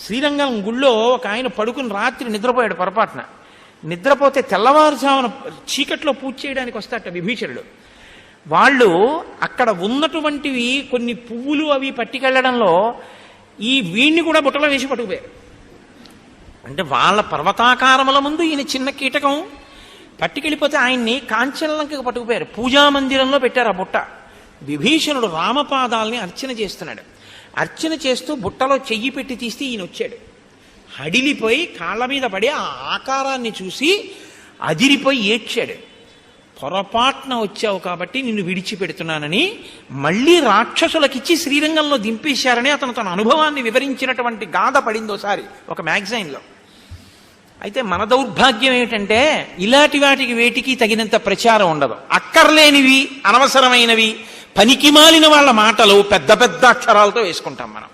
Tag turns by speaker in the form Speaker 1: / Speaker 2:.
Speaker 1: శ్రీరంగం గుళ్ళో ఒక ఆయన పడుకుని రాత్రి నిద్రపోయాడు పొరపాటున. నిద్రపోతే తెల్లవారుజామున చీకట్లో పూజ చేయడానికి వస్తాట విభీషణుడు. వాళ్ళు అక్కడ ఉన్నటువంటివి కొన్ని పువ్వులు అవి పట్టుకెళ్లడంలో ఈ వీణ్ణి కూడా బుట్టలో వేసి పట్టుకుపోయారు. అంటే వాళ్ళ పర్వతాకారముల ముందు ఈయన చిన్న కీటకం పట్టుకెళ్ళిపోతే ఆయన్ని కాంచనలంకకు పట్టుకుపోయారు. పూజామందిరంలో పెట్టారు ఆ బుట్ట. విభీషణుడు రామపాదాలని అర్చన చేస్తున్నాడు. అర్చన చేస్తూ బుట్టలో చెయ్యి పెట్టి తీస్తే ఈయన వచ్చాడు. హడిలిపోయి కాళ్ళ మీద పడి ఆ ఆకారాన్ని చూసి అదిరిపోయి ఏడ్చాడు. పొరపాటున వచ్చావు కాబట్టి నిన్ను విడిచిపెడుతున్నానని మళ్ళీ రాక్షసులకిచ్చి శ్రీరంగంలో దింపేశారని అతను తన అనుభవాన్ని వివరించినటువంటి గాథ పడిందోసారి ఒక మ్యాగజైన్లో. అయితే మన దౌర్భాగ్యం ఏమిటంటే ఇలాంటి వాటికి వేటికి తగినంత ప్రచారం ఉండదు. అక్కర్లేనివి, అనవసరమైనవి, పనికిమాలిన వాళ్ళ మాటలు పెద్ద పెద్ద అక్షరాలతో వేసుకుంటాం మనం.